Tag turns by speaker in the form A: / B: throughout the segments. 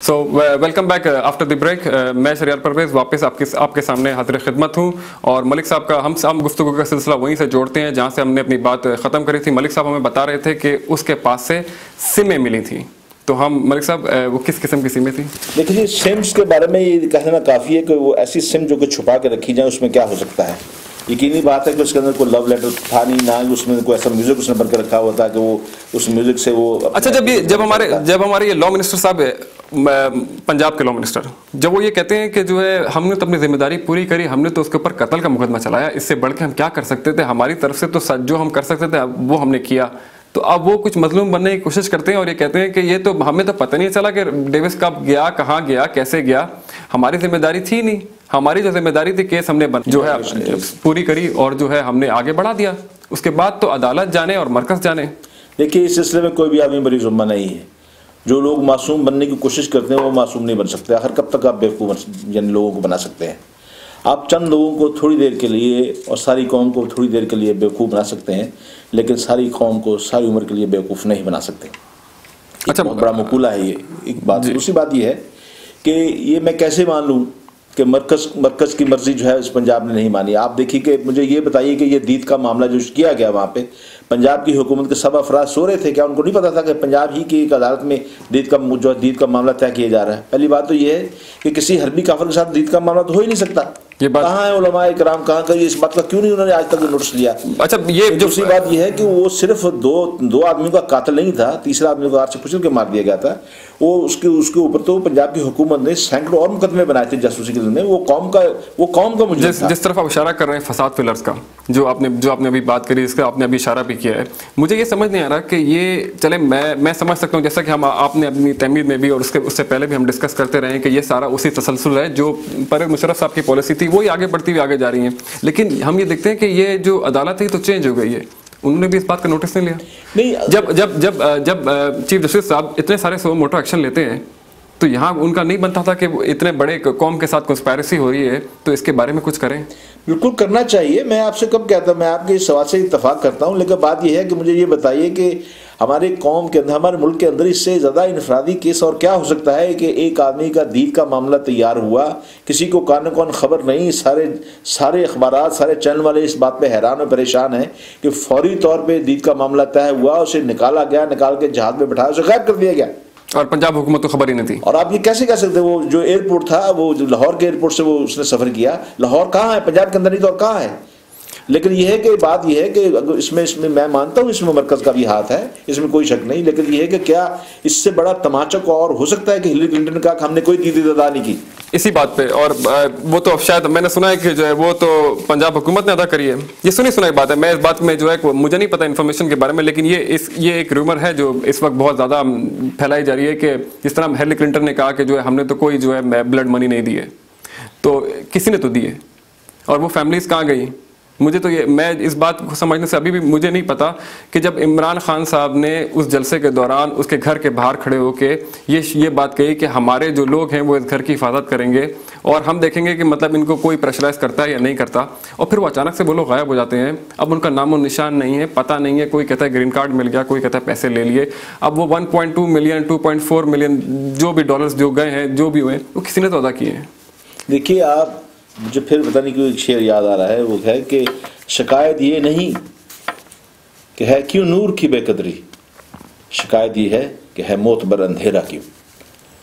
A: So welcome back after the break. मैं शरियार परवेज वापस आपके सामने हाजिर खिदमत हूँ। और मलिक साहब का हम गुफ्तगू का सिलसिला वहीं से जोड़ते हैं जहाँ से हमने अपनी बात ख़त्म करी थी। मलिक साहब हमें बता रहे थे कि उसके पास से सिमें मिली थी। तो हम मलिक साहब वो किस किस्म की सिमें थी?
B: देखिए, सिम्स के बारे में ये कहना काफ़ी है कि वो ऐसी सिम जो कि छुपा के रखी जाए, उसमें क्या हो सकता है। यकीनी बात है कि उसके अंदर कोई लव लेटर था नहीं, ना उसमें कोई ऐसा म्यूजिक उसने भर के रखा हुआ था कि वो उस म्यूजिक से वो
A: अच्छा, जब हमारे ये लॉ मिनिस्टर साहब पंजाब के लॉ मिनिस्टर, जब वो ये कहते हैं कि जो है हमने तो अपनी जिम्मेदारी पूरी करी, हमने तो उसके ऊपर कत्ल का मुकदमा चलाया, इससे बढ़ के हम क्या कर सकते थे, हमारी तरफ से तो जो हम कर सकते थे वो हमने किया। तो अब वो कुछ मजलूम बनने की कोशिश करते हैं और ये कहते हैं कि ये तो हमें तो पता नहीं चला कि डेविस कब गया, कहाँ गया, कैसे गया, हमारी जिम्मेदारी थी नहीं। हमारी जो जिम्मेदारी थी केस हमने जो है पूरी करी और जो है हमने आगे बढ़ा दिया। उसके बाद तो अदालत जाने और मरकज जाने।
B: देखिए, इस सिलसिले में कोई भी आदमी बरी जुम्मा नहीं है। जो लोग मासूम बनने की कोशिश करते हैं वो मासूम नहीं बन सकते। आखिर कब तक आप बेवकूफ़ यानी लोगों को बना सकते हैं? आप चंद लोगों को थोड़ी देर के लिए और सारी कौम को थोड़ी देर के लिए बेवकूफ़ बना सकते हैं, लेकिन सारी कौम को सारी उम्र के लिए बेवकूफ़ नहीं बना सकते। अच्छा, बहुत बड़ा मकूला है ये एक बात। दूसरी बात ये है कि ये मैं कैसे मान लूँ कि मरकज़ की मर्जी जो है उस पंजाब ने नहीं मानी। आप देखिए कि मुझे ये बताइए कि ये दीद का मामला जो किया गया वहाँ पे, पंजाब की हुकूमत के सब अफराद सो रहे थे क्या? उनको नहीं पता था कि पंजाब ही की एक अदालत में दीद का मामला तय किया जा रहा है? पहली बात तो ये है कि किसी हरबी काफिर के साथ दीद का मामला तो हो ही नहीं सकता। ये बात कहाँ है उलमा इकराम, कहाँ करिए इस बात का, क्यों नहीं उन्होंने आज तक नोटिस लिया? अच्छा, ये दूसरी बात ये है कि वो सिर्फ दो आदमियों का कातिल नहीं था, तीसरा आदमी को आग से कुचल के मार दिया गया था। वो उसके ऊपर तो पंजाब की हुकूमत ने सैकड़ों और मुकदमे बनाए थे जासूसी के लिए। वो कौम का मुजरिम था। जिस
A: तरफ आप इशारा कर रहे हैं फसाद फिलर्स का, जो आपने अभी बात करी, इसका आपने अभी इशारा भी किया है, मुझे ये समझ नहीं आ रहा कि ये चले मैं समझ सकता हूँ, जैसा कि आपने अपनी तहमीद में भी और उससे पहले भी हम डिस्कस करते रहे कि ये सारा उसी तसलसल है जो परवेज़ मुशर्रफ साहब की पॉलिसी थी, वही आगे बढ़ती हुई आगे जा रही है। लेकिन हम ये देखते हैं कि ये जो अदालत है तो चेंज हो गई है। उन्होंने भी इस बात का नोटिस नहीं लिया। नहीं, जब चीफ जस्टिस साहब इतने सारे सो मोटो एक्शन लेते हैं तो यहाँ उनका नहीं बनता था कि इतने बड़े कौम के साथ कंस्पायरेसी हो रही है तो इसके बारे में कुछ करें?
B: बिल्कुल करना चाहिए। मैं आपसे कब कहता, मैं आपके इस सवाल से इत्तफाक करता हूँ, लेकिन बात यह है कि मुझे ये बताइए कि हमारे कौम के अंदर, हमारे मुल्क के अंदर इससे ज़्यादा इनफरादी केस और क्या हो सकता है कि एक आदमी का दीद का मामला तैयार हुआ, किसी को कान कौन खबर नहीं, सारे अखबारात, सारे चैनल वाले इस बात पे हैरान और परेशान हैं कि फौरी तौर पे दीद का मामला तय हुआ, उसे निकाला गया, निकाल के जहाज में बैठाया, उसे गायब कर दिया गया
A: और पंजाब हुकूमत को खबर ही नहीं थी। और
B: आप ये कैसे कह सकते? वो जो एयरपोर्ट था, वो जो लाहौर के एयरपोर्ट से वो उसने सफ़र किया, लाहौर कहाँ है? पंजाब के अंदर नहीं तो और कहाँ है? लेकिन यह है कि बात यह है कि इसमें मैं मानता हूँ इसमें मरकज़ का भी हाथ है, इसमें कोई शक नहीं। लेकिन यह है कि क्या इससे बड़ा तमाचा को और हो सकता है कि हिलरी क्लिंटन का हमने कोई दीदी अदा नहीं की
A: इसी बात पे? और वो तो शायद मैंने सुना है कि जो है वो तो पंजाब हुकूमत ने अदा करी है। ये सुनी बात है। मैं इस बात में जो है मुझे नहीं पता इन्फॉर्मेशन के बारे में, लेकिन ये एक रूमर है जो इस वक्त बहुत ज़्यादा फैलाई जा रही है कि जिस तरह हिलरी क्लिंटन ने कहा कि जो है हमने तो कोई जो है ब्लड मनी नहीं दी है, तो किसी ने तो दी है और वो फैमिलीज कहाँ गई? मुझे तो मैं इस बात को समझने से अभी भी मुझे नहीं पता कि जब इमरान खान साहब ने उस जलसे के दौरान उसके घर के बाहर खड़े होके ये बात कही कि हमारे जो लोग हैं वो इस घर की हिफाजत करेंगे और हम देखेंगे कि मतलब इनको कोई प्रेशराइज करता है या नहीं करता, और फिर वो अचानक से वो लोग गायब हो जाते हैं। अब उनका नामो निशान नहीं है, पता नहीं है। कोई कहता है ग्रीन कार्ड मिल गया, कोई कहता है पैसे ले लिए। अब वो 1.2 मिलियन 2.4 मिलियन जो भी डॉलर्स जो गए हैं, जो भी हुए, वो किसी ने तो अदा किए हैं।
B: देखिए, आप मुझे फिर पता नहीं क्यों एक शेर याद आ रहा है, वो है कि शिकायत ये नहीं कि है क्यों नूर की बेकदरी, शिकायत ये है कि है मोतबर अंधेरा क्यों।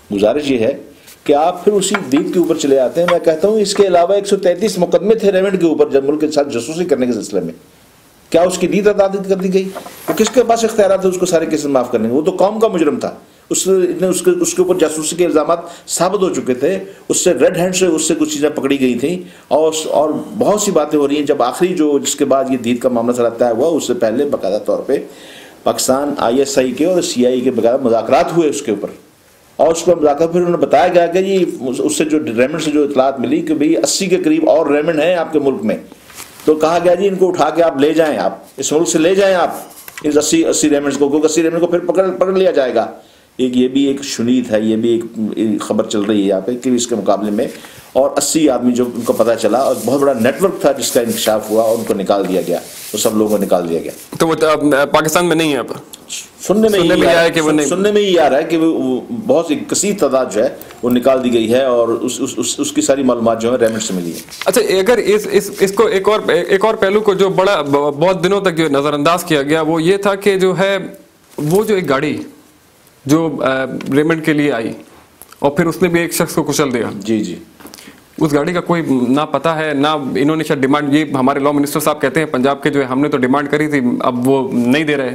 B: गुजारिश ये है कि आप फिर उसी दीद के ऊपर चले आते हैं। मैं कहता हूँ इसके अलावा 133 मुकदमे थे रेमंड के ऊपर जब मुल्क के साथ जासूसी करने के सिलसिले में। क्या उसकी दीद अदा कर दी गई? वो किसके पास इख्तियार थे उसको सारे केसेस माफ करने? वो तो कौम का मुजरिम था। उसके ऊपर जासूसी के इल्ज़ाम साबित हो चुके थे, उससे रेड हैंड से उससे कुछ चीज़ें पकड़ी गई थी और बहुत सी बातें हो रही हैं। जब आखिरी जिसके बाद ये दीद का मामला चला तय हुआ, उससे पहले बाकायदा तौर पे पाकिस्तान ISI के और CIA के बाकायदा मुज़ाकरात हुए उसके ऊपर, और उस पर मुज़ाकरात फिर उन्होंने बताया गया कि ये उससे जो रेमंड से जो इतलात मिली कि भाई 80 के करीब और रेमंड हैं आपके मुल्क में, तो कहा गया जी इनको उठा के आप ले जाएँ, आप इस मुल्क से ले जाएँ आप इस 80 रेमंड को, क्योंकि 80 रेमंड को फिर पकड़ लिया जाएगा। ये भी एक शुनीद है, ये भी एक खबर चल रही है यहाँ पे कि इसके मुकाबले में और 80 आदमी जो उनको पता चला और बहुत बड़ा नेटवर्क था जिसका इंकशाफ हुआ और उनको निकाल दिया गया, तो सब लोगों को निकाल दिया गया।
A: तो वो पाकिस्तान में नहीं है अब?
B: सुनने में ही
A: आया कि वो नहीं,
B: सुनने में ही आ रहा है कि वो बहुत सी कसीर तादाद जो है वो निकाल दी गई है और उसकी सारी मालूमात जो है रेमंड से मिली है।
A: अच्छा, अगर इसको एक और पहलू को जो बड़ा बहुत दिनों तक जो नजरअंदाज किया गया वो ये था कि जो है वो जो एक गाड़ी जो रेमंड के लिए आई और फिर उसने भी एक शख्स को कुचल दिया,
B: जी जी,
A: उस गाड़ी का कोई ना पता है ना इन्होंने शायद डिमांड, ये हमारे लॉ मिनिस्टर साहब कहते हैं पंजाब के जो है हमने तो डिमांड करी थी, अब वो नहीं दे रहे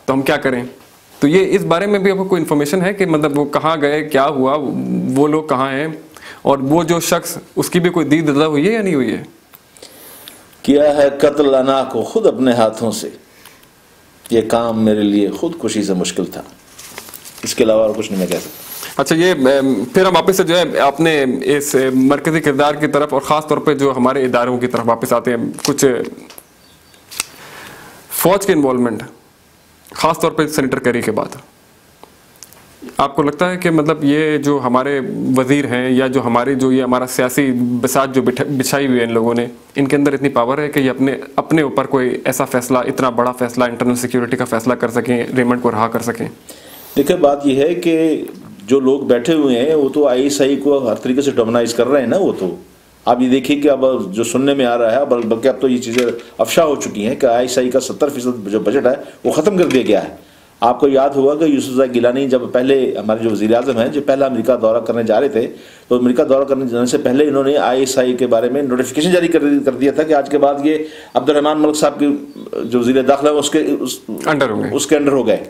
A: तो हम क्या करें। तो ये इस बारे में भी आपको कोई इन्फॉर्मेशन है कि मतलब वो कहाँ गए, क्या हुआ, वो लोग कहाँ हैं, और वो जो शख्स उसकी भी कोई दी ददा हुई है या नहीं हुई है?
B: किया है कत्ल अना को खुद अपने हाथों से, ये काम मेरे लिए खुदकुशी से मुश्किल था, इसके अलावा और कुछ नहीं मैं कह सकता।
A: अच्छा, ये फिर हम वापस से जो है अपने इस मरकजी किरदार की तरफ और ख़ास तौर पे जो हमारे इदारों की तरफ वापस आते हैं। कुछ फौज के इन्वॉल्वमेंट ख़ास तौर पे सेनेटर कैरी के बाद आपको लगता है कि मतलब ये जो हमारे वजीर हैं या जो हमारी जो ये हमारा सियासी बिसात जो बिछाई हुई है इन लोगों ने, इनके अंदर इतनी पावर है कि ये अपने ऊपर कोई ऐसा फैसला, इतना बड़ा फैसला, इंटरनल सिक्योरिटी का फैसला कर सकें, रेमंड को रहा कर सकें?
B: देखिए, बात यह है कि जो लोग बैठे हुए हैं वो तो ISI को हर तरीके से डोमिनाइज कर रहे हैं ना। वो तो आप ये देखिए कि अब जो सुनने में आ रहा है, बल्कि अब तो ये चीज़ें अफशा हो चुकी हैं कि ISI का 70% जो बजट है वो ख़त्म कर दिया गया है। आपको याद होगा कि यूसुफ गिलानी जब पहले हमारे जो वज़ीर आज़म हैं, जो पहला अमेरिका दौरा करने जा रहे थे, तो अमेरिका दौरा करने जाने से पहले इन्होंने ISI के बारे में नोटिफिकेशन जारी कर दिया था कि आज के बाद ये अब्दुर्रहमान मलिक साहब के जो वज़ीर दाखिला उसके अंडर हो गए।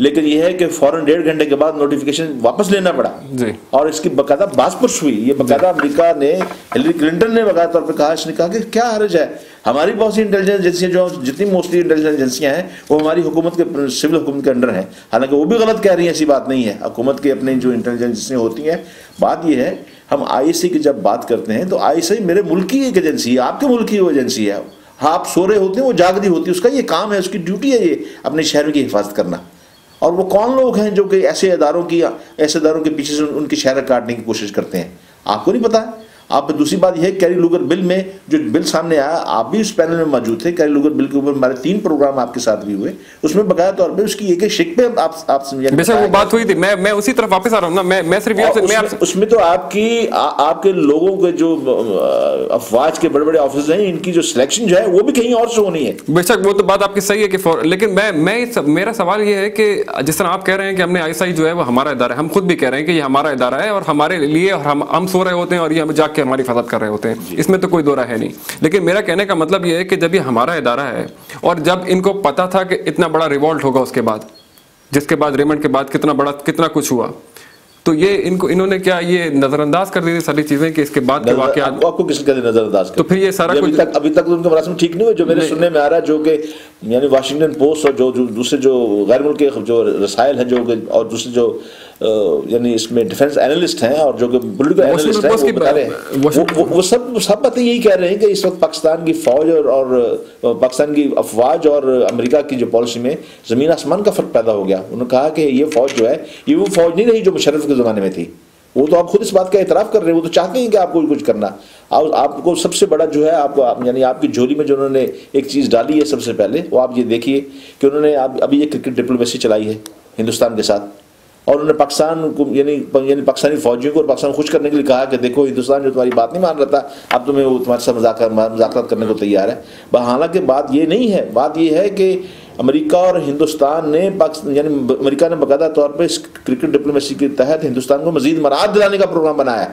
B: लेकिन यह है कि फौरन 1.5 घंटे के बाद नोटिफिकेशन वापस लेना पड़ा जी। और इसकी बकायदा बासपुर्श हुई। ये बकायदा अमेरिका ने, हिलरी क्लिंटन ने बकायदा तौर पर कहा, इसने कहा कि क्या हर्ज है, हमारी बहुत सी इंटेलिजेंस एजेंसियां जो जितनी मोस्टली इंटेलिजेंस एजेंसियां हैं वो हमारी हुकूमत के, सिविल हुकूमत के अंडर हैं। हालांकि वो भी गलत कह रही हैं, ऐसी बात नहीं है। हुकूमत की अपनी जो इंटेलिजेंस एजेंसियां होती हैं, बात यह है हम ISI की जब बात करते हैं तो ISI मेरे मुल्क की एक एजेंसी है, आपके मुल्क की वो एजेंसी है। आप सो रहे होते हैं, वो जाग रही होती है, उसका ये काम है, उसकी ड्यूटी है ये अपने शहर की हिफाजत करना। और वो कौन लोग हैं जो कि ऐसे इदारों के पीछे से उनकी शहर काटने की कोशिश करते हैं, आपको नहीं पता। आप दूसरी बात यह है, कैरी लूगर बिल में जो बिल सामने आया, आप भी उस पैनल में मौजूद थे। कैरी लूगर बिल के ऊपर हमारे 3 प्रोग्राम आपके साथ भी हुए, उसमें बकाया तौर पे उसकी एक शिक पे आप
A: बेशक वो बात हुई थी। मैं उसी तरफ वापस आ रहा हूँ ना, मैं सिर्फ
B: उसमें तो आपके लोगों के जो अफवाज के बड़े बड़े ऑफिस हैं, इनकी जो सिलेक्शन जो है वो भी कहीं और से होनी है।
A: बेशक वो तो बात आपकी सही है कि लेकिन मेरा सवाल ये है कि जिस तरह आप कह रहे हैं कि हमने ISI जो है वो हमारा इदारा है, हम खुद भी कह रहे हैं कि ये हमारा इदारा है और हमारे लिए, और हम सो रहे होते हैं और ये हम जाके हमारी हिफाजत कर रहे होते हैं, इसमें तो कोई दो राय है नहीं। लेकिन मेरा कहने का मतलब यह है कि जब ये हमारा इदारा है और जब इनको पता था कि इतना बड़ा रिवॉल्ट होगा उसके बाद, जिसके बाद रेमंड के बाद कितना कुछ हुआ, तो ये इन्होंने क्या ये नजरअंदाज कर दी थी सारी चीजें कि इसके बाद के वाकया
B: आपको किसने कहा नजरअंदाज? तो
A: फिर ये सारा कुछ
B: अभी तक उनका मरासम ठीक नहीं हुए, जो मेरे सुनने में आ रहा है, जो कि यानी वाशिंगटन पोस्ट और जो दूसरे जो गैर मुल्क के जो रसायल हैं, जो और दूसरे जो यानी इसमें डिफेंस एनालिस्ट हैं और जो कि पॉलिटिकल एनालिस्ट हैं, वो बता रहे हैं, वो सब बातें यही कह रहे हैं कि इस वक्त पाकिस्तान की फौज और पाकिस्तान की अफवाज और अमेरिका की जो पॉलिसी में जमीन आसमान का फर्क पैदा हो गया। उन्होंने कहा कि ये फौज जो है ये वो फौज नहीं रही जो मुशर्रफ के ज़माने में थी। वो तो आप खुद इस बात का इतराफ़ कर रहे हैं, वो तो चाहते हैं कि आपको कुछ करना। आपको सबसे बड़ा जो है आपको यानी आपकी झोली में जो उन्होंने एक चीज़ डाली है सबसे पहले, वो आप ये देखिए कि उन्होंने अभी ये क्रिकेट डिप्लोमेसी चलाई है हिंदुस्तान के साथ, और उन्होंने पाकिस्तान को यानी पाकिस्तानी फौजियों को और पाकिस्तान को खुश करने के लिए कहा कि देखो हिंदुस्तान जो तुम्हारी बात नहीं मान रहा था, अब तुम्हें वो तुम्हारे साथ मुज़ाकरात करने को तैयार है। हालांकि बात ये नहीं है, बात ये है कि अमेरिका और हिंदुस्तान ने यानी अमेरिका ने बाकायदा तौर पर इस क्रिकेट डिप्लोमेसी के तहत हिंदुस्तान को मजीद मराद दिलाने का प्रोग्राम बनाया,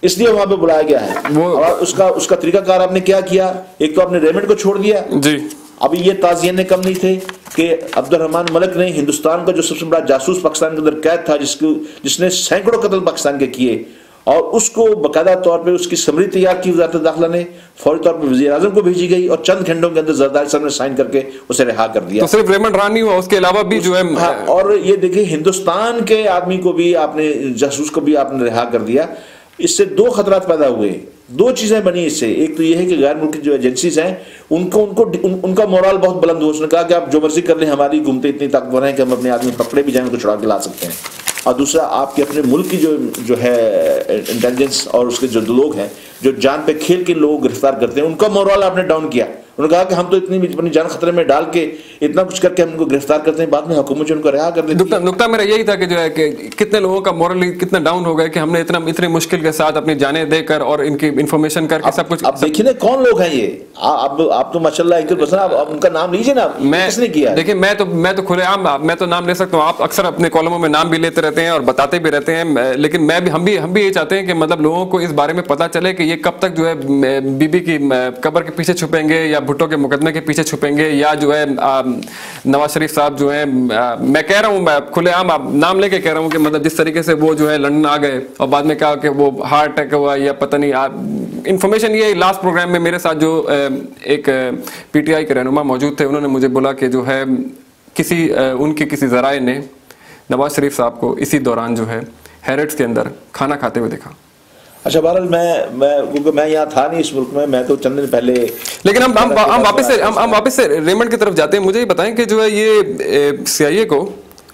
B: इसलिए वहां पे बुलाया गया है। और उसका तरीकाकार आपने क्या किया, एक तो आपने रेमंड को छोड़ दिया जी। अभी ये ताज़ियने कम नहीं थे कि अब्दुर्रहमान मलिक ने हिंदुस्तान का जो सबसे बड़ा जासूस पाकिस्तान के अंदर कैद था, जिसने सैकड़ों कत्ल पाकिस्तान के किए, और उसको बाकायदा तौर पे उसकी समरी तैयार की वज़ारत दाखिला ने, फौरी तौर पर वज़ीर आज़म को भेजी गई और चंद घंटों के अंदर जरदारी साहब ने साइन करके उसे रिहा कर दिया।
A: तो सिर्फ रेमंड रानी हुआ, उसके अलावा भी जो है
B: और ये देखिए हिंदुस्तान के आदमी को भी आपने, जासूस को भी आपने रिहा कर दिया। इससे 2 खतरात पैदा हुए, 2 चीज़ें बनी इससे। एक तो ये है कि गैर मुल्की जो एजेंसीज हैं उनका मोरल बहुत बुलंद हुआ। उसने कहा कि आप जो मर्जी कर लें, हमारी घूमते इतनी ताकतवर हैं कि हम अपने आदमी पकड़े भी जाएं, उनको छुड़ा के ला सकते हैं। और दूसरा, आपके अपने मुल्क की जो है इंटेलिजेंस और उसके जो लोग हैं जो जान पे खेल के लोगों को गिरफ्तार करते हैं, उनका मोरल आपने डाउन किया, उन्होंने कहा कि हम तो इतनी अपनी जान खतरे में डाल के इतना कुछ करके हम उनको गिरफ्तार करते हैं, बाद में हुकूमत जो उनको रिहा कर देती है।
A: नुकता मेरा यही था कि जो है कि कितने लोगों का मॉरली कितना डाउन हो गया कि हमने इतनी मुश्किल के साथ अपनी जानें देकर और इनकी इन्फॉर्मेशन करके सब कुछ।
B: अब देखिए ना कौन लोग हैं ये, आप तो माशाल्लाह एक पर्सन, आप उनका नाम लीजिए ना, किसने किया?
A: देखिए मैं तो खुलेआम मैं तो नाम ले सकता हूँ, आप अक्सर अपने कॉलमों में नाम भी लेते रहते हैं और बताते भी रहते हैं, लेकिन हम भी ये चाहते हैं कि मतलब लोगों को इस बारे में पता चले कि ये कब तक जो है बीबी की कब्र के पीछे छुपेंगे या भुट्टो के मुकदमे के पीछे छुपेंगे, या जो है नवाज शरीफ साहब जो है, मैं कह रहा हूँ, मैं खुलेआम नाम लेके कह रहा हूँ कि मतलब जिस तरीके से वो जो है लंदन आ गए और बाद में कहा कि वो हार्ट अटैक हुआ या पता नहीं, इंफॉर्मेशन ये लास्ट प्रोग्राम में मेरे साथ जो एक पीटीआई के रहनुमा मौजूद थे, उन्होंने मुझे बोला कि जो है उनके किसी जराए ने नवाज शरीफ साहब को इसी दौरान जो है हैरिट्स के अंदर खाना खाते हुए देखा।
B: अच्छा बहरहाल मैं यहाँ था नहीं इस मुल्क में, मैं तो चंद दिन पहले,
A: लेकिन हम वापस से रेमंड की तरफ जाते हैं। मुझे ये बताएं कि जो है ये CIA को,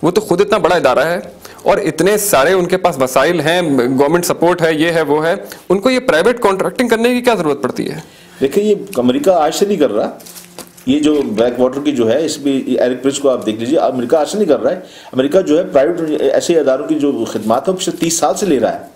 A: वो तो खुद इतना बड़ा इदारा है और इतने सारे उनके पास वसाइल हैं, गवर्नमेंट सपोर्ट है, ये है वो है, उनको ये प्राइवेट कॉन्ट्रैक्टिंग करने की क्या जरूरत पड़ती है?
B: देखिए ये अमेरिका आज से नहीं कर रहा, ये जो बैक वाटर की जो है, इसमें एरिक प्रिंस को आप देख लीजिए, अमेरिका आज से नहीं कर रहा है। अमेरिका जो है प्राइवेट ऐसे इदारों की जो खिदमत है पिछले 30 साल से ले रहा है,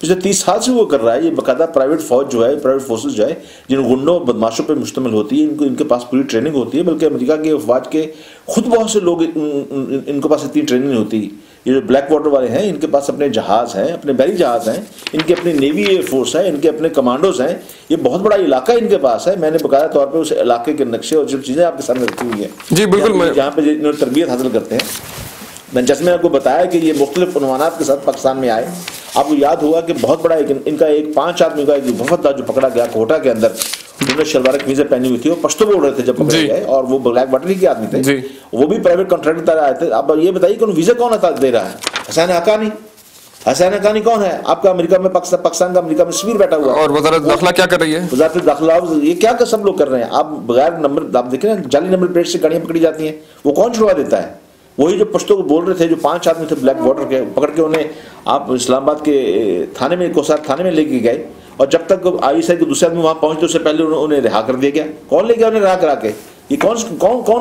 B: पिछले 30 साल से वो कर रहा है। ये बाकायदा प्राइवेट फौज जो है, प्राइवेट फोर्सेस जो है, जिन गुंडों बदमाशों पर मुश्तमिल होती है, इनके पास पूरी ट्रेनिंग होती है, बल्कि अमेरिका के अफवाज के खुद बहुत से लोग इनके पास इतनी ट्रेनिंग नहीं होती। ये जो ब्लैक वाटर वाले हैं, इनके पास अपने जहाज हैं, अपने बहरी जहाज हैं, इनके अपनी नेवी एयरफोर्स है, इनके अपने कमांडोज हैं, ये बहुत बड़ा इलाका इनके पास है। मैंने बाकायदा तौर पर उस इलाके के नक्शे और जो चीज़ें आपके सामने रखी हुई हैं,
A: जी बिल्कुल,
B: जहाँ पे इन्होंने तरबियत हासिल करते हैं। जैसे मैंने आपको बताया कि ये मुख्तलिफ उन्वानात के साथ पाकिस्तान में आए। आपको याद होगा कि बहुत बड़ा इनका एक 5 आदमी का एक वफद था जो पकड़ा गया कोटा के अंदर, उन्होंने शलवार कमीजें पहनी हुई थी, वो पश्तो बोल रहे थे जब पकड़े गए, और वो ब्लैक वाटर के आदमी थे, वो भी प्राइवेट कॉन्ट्रैक्ट आए थे। अब ये बताइए कि वीजा कौन दे रहा है? हसैन हक्कानी। हसैन हक्कानी कौन है? आपका अमेरिका में, पाकिस्तान का अमेरिका में सफीर बैठा हुआ है।
A: और वज़ारत दाखिला क्या कर रही है?
B: वज़ारत दाखिला ये क्या सब लोग कर रहे हैं? आप बगैर नंबर, आप देखें ना, जाली नंबर प्लेट से गाड़ियां पकड़ी जाती हैं, वो कौन छुड़वा देता है? वही जो पश्तो को बोल रहे थे, जो 5 आदमी थे ब्लैक वाटर के, पकड़ के उन्हें आप इस्लामाबाद के थाने में, कोसार थाने में लेके गए, और जब तक ISI के दूसरे आदमी वहां पहुंचते उससे पहले उन्हें रिहा कर दिया गया। कौन ले गया उन्हें रिहा करा के? ये कौन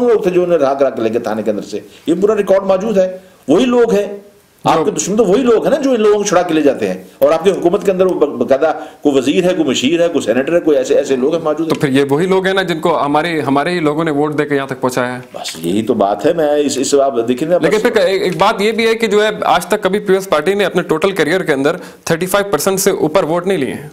B: लोग थे जो उन्हें रिहा करा के लेके थाने के अंदर से? ये पूरा रिकॉर्ड मौजूद है। वही लोग हैं, आपके दुश्मन तो वही लोग हैं ना जो इन लोगों को छुड़ा के ले जाते हैं। और आपकी हुकूमत के अंदर वो बकायदा कोई वजीर है, कोई मशीर है, कोई सेनेटर है, कोई ऐसे लोग हैं मौजूद।
A: तो फिर ये वही लोग हैं ना जिनको हमारे ही लोगों ने वोट देकर यहाँ तक पहुंचाया है।
B: बस यही तो बात है। मैं इस आप देखिए ना,
A: लेकिन फिर एक बात ये भी है कि जो है आज तक कभी पीपल्स पार्टी ने अपने टोटल करियर के अंदर 35% से ऊपर वोट नहीं लिए हैं।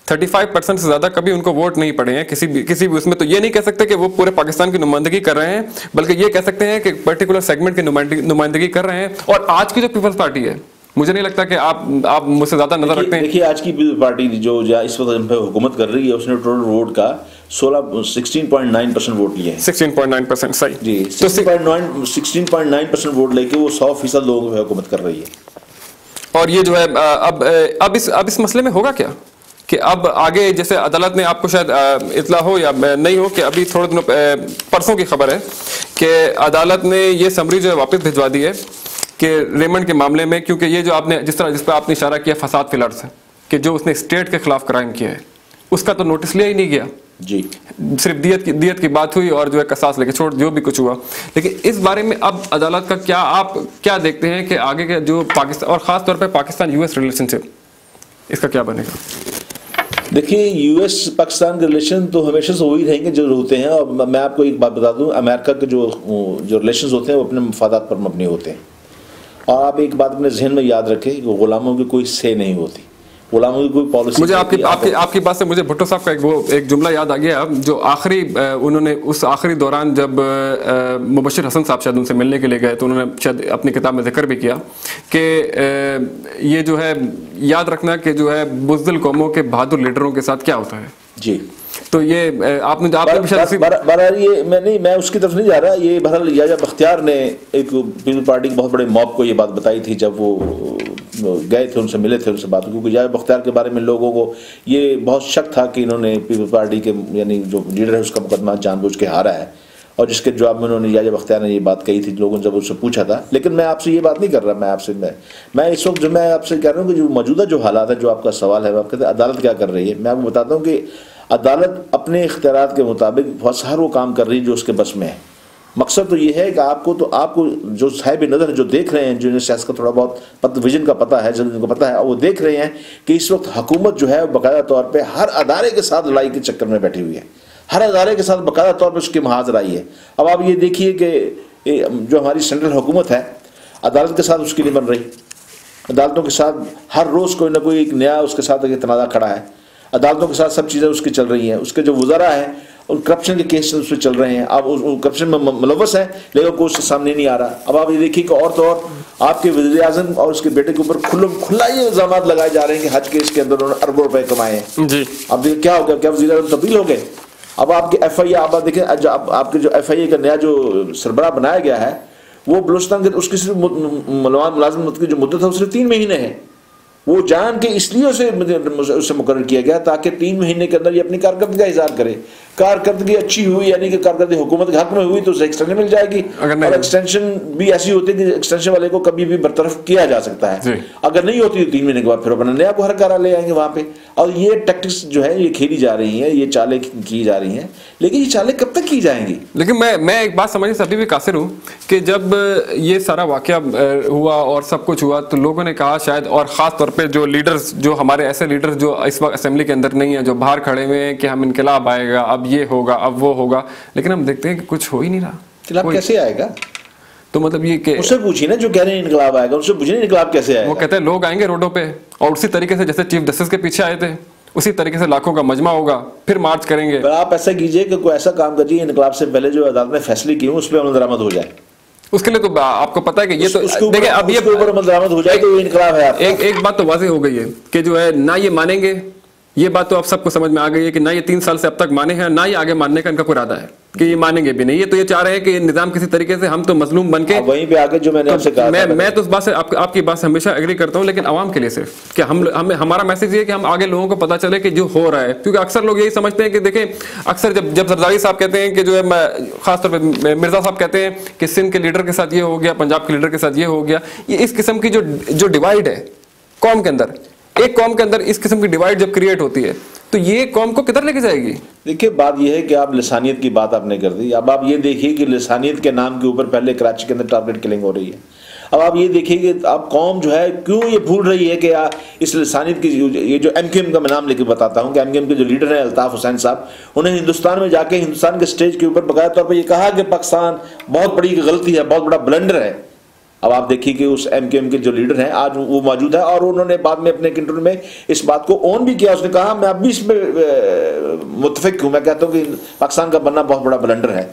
A: 35% से ज्यादा कभी उनको वोट नहीं पड़े हैं किसी भी उसमें। तो ये नहीं कह सकते कि वो पूरे पाकिस्तान की नुमाइंदगी कर रहे हैं, बल्कि ये कह सकते हैं कि पर्टिकुलर सेगमेंट की नुमाइंदगी कर रहे हैं। और आज की जो पीपल्स पार्टी है, मुझे नहीं लगता कि आप मुझसे ज्यादा नजर रखते हैं।
B: देखिए आज की पीपल्स पार्टी जो इस वक्त हुकूमत कर रही है, उसने टोटल वोट का 16.9% वोट लिए हैं।
A: 16.9% सही
B: जी, 16.9% वोट लेके वो 100% लोगों की हुकूमत कर रही है।
A: और ये जो है अब इस मसले में होगा क्या कि अब आगे, जैसे अदालत ने, आपको शायद इतला हो या नहीं हो, कि अभी थोड़े दिनों परसों की खबर है कि अदालत ने ये समरी जो है वापस भिजवा दी है कि रेमंड के मामले में, क्योंकि ये जो आपने जिस पर आपने इशारा किया फसाद फिलर्स है, कि जो उसने स्टेट के खिलाफ क्राइम किया है, उसका तो नोटिस लिया ही नहीं गया
B: जी।
A: सिर्फ दियत की बात हुई और जो है कसास लेके छोड़, जो भी कुछ हुआ। लेकिन इस बारे में अब अदालत का आप क्या देखते हैं कि आगे के जो पाकिस्तान और खास तौर पर पाकिस्तान US रिलेशनशिप, इसका क्या बनेगा?
B: देखिए US पाकिस्तान के रिलेशन तो हमेशा से वही रहेंगे जो होते हैं। और मैं आपको एक बात बता दूं, अमेरिका के जो रिलेशन होते हैं वो अपने मफादात पर मबनी होते हैं। और आप एक बात अपने जहन में याद रखें कि गुलामों की कोई से नहीं होती, गुलामों की कोई पॉलिसी।
A: मुझे आपकी बात से मुझे भुट्टो साहब का एक जुमला याद आ गया, जो आखिरी उन्होंने उस आखिरी दौरान जब मुबशिर हसन साहब शायद उनसे मिलने के लिए गए, तो उन्होंने शायद अपनी किताब में जिक्र भी किया कि ये जो है याद रखना कि जो है बुज़दिल कौमों के बहादुर लीडरों के साथ क्या होता है जी। तो ये आपने
B: मैं उसकी तरफ नहीं जा रहा। ये बहरहाल याया बख्तियार ने एक पीपल्स पार्टी के बहुत बड़े मॉब को ये बात बताई थी जब वो गए थे, उनसे मिले थे, उनसे बात, क्योंकि याया बख्तियार के बारे में लोगों को ये बहुत शक था कि इन्होंने पीपल्स पार्टी के यानी जो लीडर है उसका मुकदमा जानबूझ के हारा है। और जिसके जवाब में उन्होंने याजब अख्तियार ने ये बात कही थी, लोगों ने जब उससे पूछा था। लेकिन मैं आपसे ये बात नहीं कर रहा, मैं इस वक्त जो मैं आपसे कह रहा हूँ कि जो मौजूदा जो हालात है, जो आपका सवाल है, आप कहते हैं अदालत क्या कर रही है। मैं आपको बताता हूँ कि अदालत अपने इख्तियारात के मुताबिक बहुत सारा वो काम कर रही है जो उसके बस में है। मकसद तो ये है कि आपको जो साहिब नज़र जो देख रहे हैं, जिन्हें सियासत का थोड़ा बहुत विजन का पता है, जिनको पता है, वो देख रहे हैं कि इस वक्त हुकूमत जो है बाकायदा तौर पर हर अदारे के साथ लड़ाई के चक्कर में बैठी हुई है, हर अदारे के साथ बाकायदा तौर पर उसकी महाजर आई है। अब आप ये देखिए कि जो हमारी सेंट्रल हुकूमत है, अदालत के साथ उसकी नहीं बन रही। अदालतों के साथ हर रोज़ कोई ना कोई एक नया उसके साथ एक तनाज़ा खड़ा है। अदालतों के साथ सब चीज़ें उसकी चल रही हैं। उसके जो वज़रा हैं उन करप्शन के केस उसमें चल रहे हैं। अब उस करप्शन में मुलव्वस है, लेकिन कोई उसके सामने नहीं आ रहा। अब आप ये देखिए कि और तो और आपके वज़ीर आज़म और उसके बेटे के ऊपर खुला ये इल्ज़ाम लगाए जा रहे हैं कि हज केस के अंदर उन्होंने अरबों रुपए कमाए हैं जी। अब देखिए क्या हो गया, क्या वज़ीर आज़म तब्दील हो गए। अब आपके FIA आप देखें, आपके जो FIA का नया जो सरबराह बनाया गया है, वो बलूचिस्तान के उसकी सिर्फ मुलाजमत की जो मुद्दत है वो सिर्फ 3 महीने है। वो जान के इसलिए उसे मुकर्रर किया गया ताकि 3 महीने के अंदर ये अपनी कारकर्दगी का इज़हार करे। कारकर्दगी अच्छी हुई, यानी कि कारकर्दगी हुकूमत के हक में हुई, तो उसे एक्सटेंशन मिल जाएगी। और एक्सटेंशन भी ऐसी होती है कि एक्सटेंशन वाले को कभी भी बरतरफ किया जा सकता है। अगर नहीं होती तो 3 महीने के बाद फिर अपना नया को हर कारा ले आएंगे वहाँ पे। और ये टैक्टिक्स जो है ये खेली जा रही हैं, ये चालें की जा रही हैं, लेकिन ये चालें कब तक की जाएंगी।
A: लेकिन मैं एक बात समझने से अभी भी कासिर हूँ कि जब ये सारा वाकया हुआ और सब कुछ हुआ तो लोगों ने कहा शायद, और ख़ास तौर पे जो लीडर्स, जो हमारे ऐसे लीडर्स जो इस वक्त असेंबली के अंदर नहीं है, जो बाहर खड़े हुए हैं कि हम इनकलाब आएगा, अब ये होगा, अब वो होगा, लेकिन हम देखते हैं कि कुछ हो ही नहीं रहा।
B: इनकलाब कैसे आएगा?
A: तो मतलब ये कि
B: उससे पूछिए ना जो कह रहे हैं इनकलाब आएगा, उससे पूछिए इनकलाब कैसे आएगा।
A: वो कहते हैं लोग आएंगे रोडों पे और उसी तरीके से जैसे चीफ जस्टिस के पीछे आए थे उसी तरीके से लाखों का मजमा होगा, फिर मार्च करेंगे।
B: पर आप ऐसा कीजिए कि कोई ऐसा काम करिए, इनकलाब से पहले जो अदालत ने फैसले किए उस पर अमल दरामद हो जाए।
A: उसके लिए तो आपको पता है कि ये तो देखिए अब ये
B: ऊपर अमल दरामद हो जाए तो इनकलाब है।
A: एक बात तो वाज़ेह हो गई है कि जो है ना ये मानेंगे, ये बात तो आप सबको समझ में आ गई है कि ना ये 3 साल से अब तक माने हैं, ना ये आगे मानने का इनका कोई इरादा है कि ये मानेंगे भी नहीं। ये तो ये चाह रहे हैं कि निजाम किसी तरीके से हम तो मजलूम बन के
B: वहीं पे आगे जो मैंने आपसे कहा
A: मैं तो उस बात से आपकी बात से हमेशा एग्री करता हूं, लेकिन आवाम के लिए सिर्फ कि हमारा मैसेज ये है कि हम आगे लोगों को पता चले कि जो हो रहा है। क्योंकि अक्सर लोग यही समझते हैं कि देखें, अक्सर जब जरदारी साहब कहते हैं कि जो है, खासतौर पर मिर्जा साहब कहते हैं कि सिंध के लीडर के साथ ये हो गया, पंजाब के लीडर के साथ ये हो गया, ये इस किस्म की जो डिवाइड है कौम के अंदर, एक कौम के अंदर इस किस्म की डिवाइड जब क्रिएट होती है तो ये कौम को किधर लेके जाएगी।
B: देखिए बात यह है कि आप लिसानियत की बात आपने कर दी। अब आप ये देखिए कि लिसानियत के नाम के ऊपर पहले कराची के अंदर टारगेट किलिंग हो रही है। अब आप ये देखिए कि आप कौम जो है क्यों ये भूल रही है कि इस लिसानियत की ये जो MQM का मैं नाम लेके बताता हूँ कि MQM के जो लीडर हैं अल्ताफ हुसैन साहब, उन्हें हिंदुस्तान में जाके हिंदुस्तान के स्टेज के ऊपर बाकायदा तौर पर यह कहा कि पाकिस्तान बहुत बड़ी गलती है, बहुत बड़ा ब्लंडर है। अब आप देखिए कि उस MQM के जो लीडर हैं आज वो मौजूद है और उन्होंने बाद में अपने इंटरव्यू में इस बात को ऑन भी किया। उसने कहा मैं अब भी इसमें मुतफिक हूँ, मैं कहता हूँ कि पाकिस्तान का बनना बहुत बड़ा ब्लंडर है।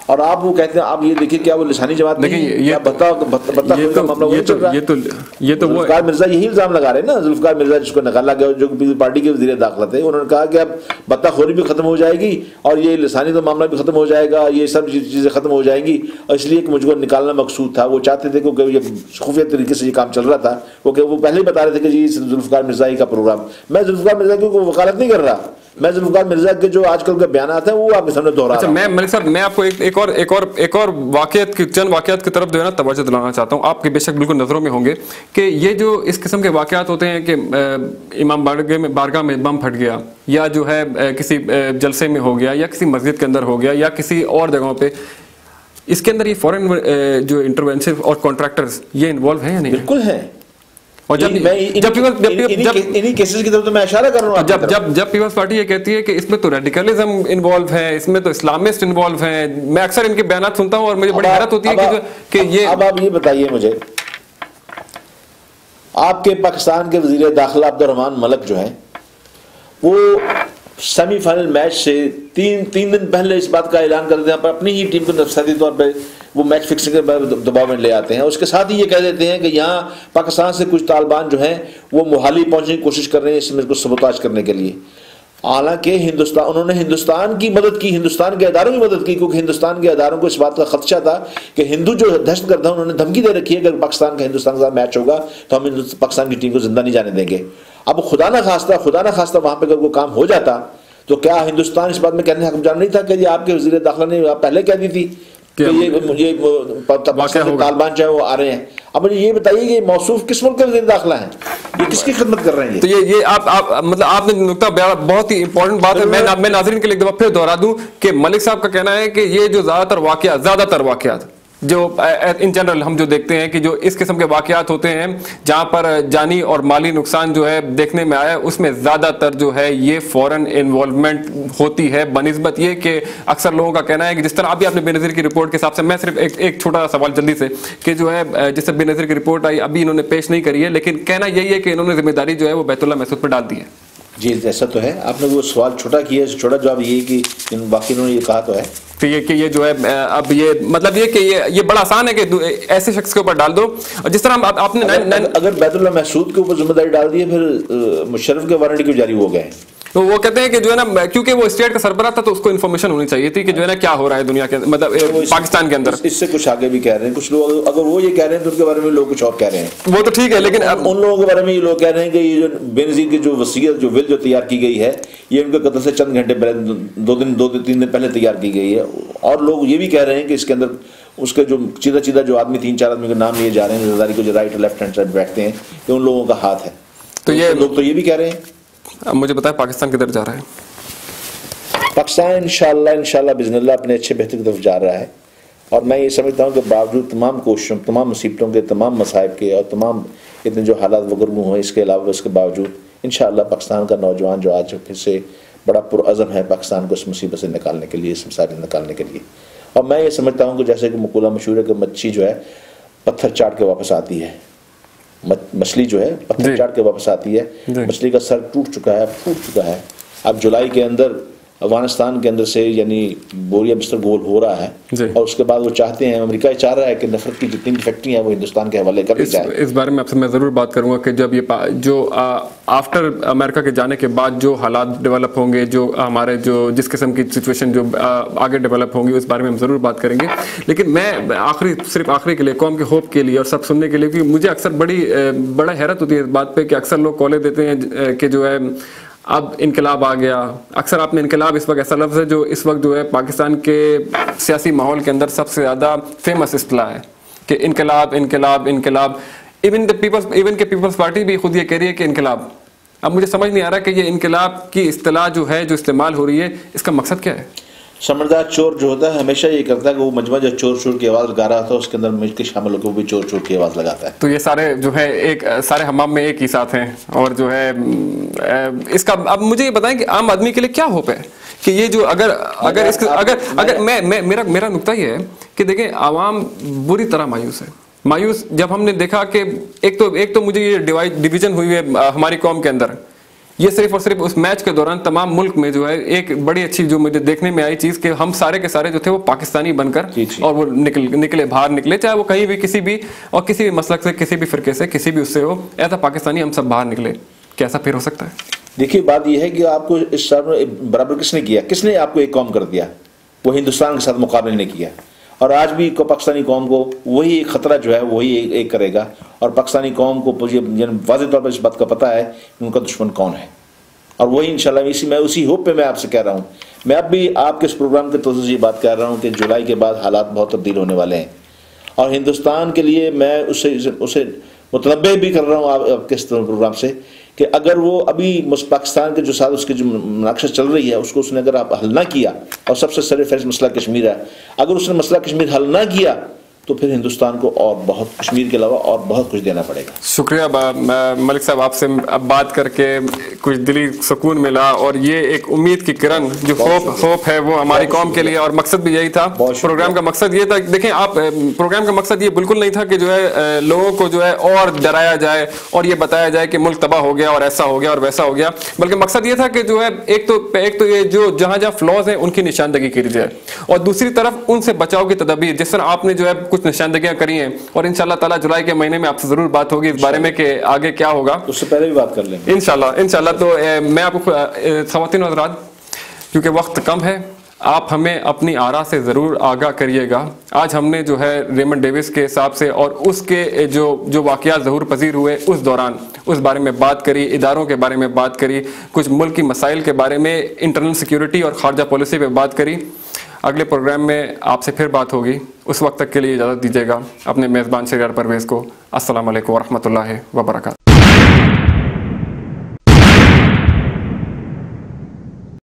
B: और आप वो कहते हैं, आप ये देखिए क्या वो लिसानी जमात नहीं, ये तो जुल्फिकार मिर्जा यही इल्जाम लगा रहे हैं ना। जुल्फिकार मिर्जा जिसको निकाला गया, जो पार्टी के वज़ीर दाखिला थे, उन्होंने कहा कि अब बत्ताखोरी भी खत्म हो जाएगी और ये लिसानी तो मामला भी खत्म हो जाएगा, ये सब चीज़ें खत्म हो जाएंगी। और इसलिए कि मुझको निकालना मकसूद था। वो चाहते थे क्योंकि ये खुफिया तरीके से ये काम चल रहा था। वो पहले ही बता रहे थे कि जी जुल्फिकार मिर्जा ही का प्रोग्राम। मैं जुल्फिकार मिर्जा की वकालत नहीं कर रहा, मैं जुल्फिकार मिर्जा के जो आजकल के बयानात हैं वो आपके सामने दोहरा रहा हूं।
A: मैं मलिक साहब, मैं आपको एक और चंद वाकयात की तरफ जो है ना तवज्जो दिलाना चाहता हूँ। आपके बेशक बिल्कुल नज़रों में होंगे कि ये जो इस किस्म के वाकयात होते हैं कि इमाम बारगाह में बम फट गया, या जो है किसी जलसे में हो गया, या किसी मस्जिद के अंदर हो गया, या किसी और जगहों पे, इसके अंदर ये फॉरेन जो इंटरवेंसिव और कॉन्ट्रैक्टर्स ये इन्वॉल्व हैं या नहीं?
B: बिल्कुल है।
A: और जब
B: इन्हीं केसेस की तरफ तो मैं इशारा कर रहा हूं।
A: जब पीपल्स पार्टी ये कहती है कि इसमें तो रेडिकलिज्म इन्वॉल्व है, इसमें तो इस्लामिस्ट इन्वॉल्व हैं, मैं अक्सर इनके बयानात सुनता हूं और मुझे बड़ी हैरत होती है कि ये।
B: अब आप ये बताइए मुझे, आपके पाकिस्तान के वजीर दाखिला अब्दुर्रहमान मलिक जो है वो सेमीफाइनल मैच से तीन दिन पहले इस बात का ऐलान कर देते हैं, पर अपनी ही टीम को नफसाती तौर पर वो मैच फिक्सिंग के दबाव में ले आते हैं। उसके साथ ही ये कह देते हैं कि यहाँ पाकिस्तान से कुछ तालिबान जो हैं वो मोहाली पहुंचने की कोशिश कर रहे हैं इसमें को सबोताज करने के लिए। हालांकि उन्होंने हिंदुस्तान की मदद की, हिंदुस्तान के अदारों की मदद की, क्योंकि हिंदुस्तान के अदारों को इस बात का खदशा था कि हिंदू जो दहशतगर्द है उन्होंने धमकी दे रखी है कि अगर पाकिस्तान का हिंदुस्तान के साथ मैच होगा तो हम पाकिस्तान की टीम को जिंदा नहीं जाने देंगे। अब खुदा ना खास्ता वहां पर अगर वो काम हो जाता तो क्या हिंदुस्तान इस बात में कहने हकमजान नहीं था कि ये आपके वज़ीर दाखिला ने आप पहले कह दी थी कि ये तालिबान चाहे वो आ रहे हैं? अब मुझे ये बताइए कि मौसूफ किस मुल्क के वज़ीर दाखिला हैं, ये किसकी खिदमत कर रहे हैं?
A: तो ये आप मतलब आपने नुक्ता बहुत ही इंपॉर्टेंट बात है। मैं नाज़रीन के लिए एक दफा फिर दोहरा दूं कि मलिक साहब का कहना है कि ये जो ज्यादातर वाकयात जो इन जनरल हम जो देखते हैं कि जो इस किस्म के वाकयात होते हैं जहां पर जानी और माली नुकसान जो है देखने में आया, उसमें ज्यादातर जो है ये फॉरेन इन्वॉल्वमेंट होती है, बनिस्बत ये कि अक्सर लोगों का कहना है कि जिस तरह अभी आपने बेनज़ीर की रिपोर्ट के हिसाब से, मैं सिर्फ एक छोटा सा सवाल जल्दी से कि जो है जिससे बेनज़ीर की रिपोर्ट आई अभी इन्होंने पेश नहीं करी है, लेकिन कहना यही है कि इन्होंने जिम्मेदारी जो है वो बैतुल्लाह महसूद पर डाल दी है।
B: जी ऐसा तो है, आपने वो सवाल छोटा किया, छोटा जवाब ये कि बाकी इन्होंने ये कहा तो है
A: तो ये कि ये जो है अब ये मतलब ये कि ये बड़ा आसान है कि ऐसे शख्स के ऊपर डाल दो। और जिस तरह आपने
B: अगर बैतुल्लाह महसूद के ऊपर जिम्मेदारी डाल दी है, फिर मुशर्रफ के वारंट क्यों जारी हो गए?
A: तो वो कहते हैं कि जो है ना, क्योंकि वो स्टेट का सरबराह था तो उसको इन्फॉर्मेशन होनी चाहिए थी कि जो है ना क्या हो रहा है दुनिया के, मतलब पाकिस्तान के अंदर।
B: इससे कुछ आगे भी कह रहे हैं कुछ लोग, अगर वो ये कह रहे हैं तो उनके बारे में लोग कुछ और कह रहे हैं।
A: वो तो ठीक है, लेकिन
B: उन लोगों के बारे में ये लोग कह रहे हैं कि ये जो बेनज़ीर की जो वसीयत जो विल जो तैयार की गई है, ये उनके कत्ल से चंद घंटे पहले, 2-3 दिन पहले तैयार की गई है। और लोग ये भी कह रहे हैं कि इसके अंदर उसके जो सीधा जो आदमी 3-4 आदमी के नाम लिए जा रहे हैं, ज़रदारी को जो राइट और लेफ्ट हैंड साइड बैठते हैं, ये उन लोगों का हाथ है। तो ये लोग तो ये भी कह रहे हैं।
A: अब मुझे बताया पाकिस्तान किधर जा रहा है?
B: पाकिस्तान इंशाल्लाह बिज़निल्लाह अपने अच्छे बेहतर की तरफ जा रहा है। और मैं ये समझता हूँ कि बावजूद तमाम कोशिशों, तमाम मुसीबतों के, तमाम मसाइब के और तमाम इतने जो हालात वगरमू हुए, इसके अलावा इसके बावजूद इंशाल्लाह पाकिस्तान का नौजवान जो आज फिर से बड़ा पुरअज़म है पाकिस्तान को इस मुसीबत से निकालने के लिए, इस मसाइल से निकालने के लिए। और मैं ये समझता हूँ कि जैसे कि मकूला मशहूर है कि मच्छी जो है पत्थर चाट के वापस आती है, मछली जो है पत्थर चाट के वापस आती है। मछली का सर टूट चुका है, फूट चुका है। अब जुलाई के अंदर अफगानिस्तान के अंदर से यानी बोरिया बिस्तर गोल हो रहा है, और उसके बाद वो चाहते हैं, अमेरिका चाह रहा है कि नफरत की जितनी भी फैक्ट्री है वो हिंदुस्तान के हवाले कर दी जाए।
A: इस बारे में आपसे मैं ज़रूर बात करूंगा कि जब ये जो आफ्टर अमेरिका के जाने के बाद जो हालात डेवलप होंगे, जो हमारे जो जिस किस्म की सिचुएशन जो आगे डेवलप होंगी, उस बारे में हम ज़रूर बात करेंगे। लेकिन मैं सिर्फ आखिरी के लिए, कौम के होप के लिए और सब सुनने के लिए, क्योंकि मुझे अक्सर बड़ा हैरत होती है इस बात पर कि अक्सर लोग कॉलें देते हैं कि जो है अब इनकलाब आ गया। अक्सर आपने इनकलाब इस वक्त ऐसा लफ्ज़ है जो इस वक्त जो है पाकिस्तान के सियासी माहौल के अंदर सबसे ज़्यादा फेमस इस्तिलाह है कि इनकलाब इनकलाब इनकलाब। इवन के पीपल्स पार्टी भी खुद ये कह रही है कि इनकलाब। अब मुझे समझ नहीं आ रहा कि ये इनकलाब की इस्तिलाह जो है, जो इस्तेमाल हो रही है, इसका मकसद क्या है?
B: समझदार चोर जो होता है हमेशा ये करता है कि वो मजमा जो चोर चोर की आवाज़ लगा रहा था उसके अंदर मिलकर शामिल होकर वो भी चोर चोर की आवाज़ लगाता है।
A: तो ये सारे जो है सारे हमाम में एक ही साथ हैं। और जो है इसका अब मुझे ये बताएं कि आम आदमी के लिए क्या होप है कि ये जो अगर मेरा नुक्ता ये है कि देखें आवाम बुरी तरह मायूस जब हमने देखा कि एक तो मुझे ये डिवीजन हुई है हमारी कौम के अंदर, ये सिर्फ और सिर्फ उस मैच के दौरान तमाम मुल्क में जो है एक बड़ी अच्छी जो मुझे देखने में आई चीज़ कि हम सारे के सारे जो थे वो पाकिस्तानी बनकर और वो बाहर निकले, चाहे वो कहीं भी किसी भी मसलक से, किसी भी फिरके से, किसी भी उससे हो, ऐसा पाकिस्तानी हम सब बाहर निकले। कैसा फिर हो सकता है?
B: देखिए बात यह है कि आपको इस बराबर किसने किया, किसने आपको एक कौम कर दिया? वो हिंदुस्तान के साथ मुकाबले ने किया। और आज भी पाकिस्तानी कौम को वही एक ख़तरा जो है वही एक करेगा। और पाकिस्तानी कौम को वाज़ेह तौर पर इस बात का पता है कि उनका दुश्मन कौन है। और वही इंशाल्लाह मैं उसी होप पे मैं आपसे कह रहा हूँ। मैं अब भी आपके इस प्रोग्राम के तौर से ये बात कर रहा हूँ कि जुलाई के बाद हालात बहुत तब्दील होने वाले हैं। और हिंदुस्तान के लिए मैं उसे मुतनब्बे भी कर रहा हूँ आपके इस प्रोग्राम से कि अगर वो अभी पाकिस्तान के जो साथ उसकी जो मुनाक़शा चल रही है उसको उसने अगर आप हल ना किया, और सबसे सरफहरिस्त मसला कश्मीर है, अगर उसने मसला कश्मीर हल ना किया तो फिर हिंदुस्तान को और बहुत, कश्मीर के अलावा और बहुत कुछ देना पड़ेगा।
A: शुक्रिया मलिक साहब, आपसे अब बात करके कुछ दिली सुकून मिला। और ये एक उम्मीद की किरण जो होप है वो हमारी कौम के लिए, और मकसद भी यही था प्रोग्राम का। मकसद ये था, देखें आप, प्रोग्राम का मकसद ये बिल्कुल नहीं था कि जो है लोगों को जो है और डराया जाए और ये बताया जाए कि मुल्क तबाह हो गया और ऐसा हो गया और वैसा हो गया, बल्कि मकसद ये था कि जो है एक तो ये जो जहाँ फ्लॉज हैं उनकी निशानदगी की जाए, और दूसरी तरफ उनसे बचाव की तदबीर, जिस तरह आपने जो है कुछ निशानदगियां करी हैं। और इंशाल्लाह ताला जुलाई के महीने में आपसे जरूर बात होगी इस बारे में कि आगे क्या होगा,
B: उससे पहले भी बात कर लेंगे इंशाल्लाह।
A: तो मैं आपको ख़वातीन और हज़रात, क्योंकि वक्त कम है, आप हमें अपनी आरा से ज़रूर आगाह करिएगा। आज हमने जो है रेमंड डेविस के हिसाब से और उसके जो वाक़यात ज़हूर पजीर हुए उस दौरान उस बारे में बात करी, इदारों के बारे में बात करी, कुछ मुल्क की मसाइल के बारे में, इंटरनल सिक्योरिटी और खारजा पॉलिसी पे बात करी। अगले प्रोग्राम में आपसे फिर बात होगी। उस वक्त तक के लिए इजाज़त दीजिएगा अपने मेज़बान शहरियार परवेज़ को। अस्सलाम वालेकुम व रहमतुल्लाहि व बरकातहू।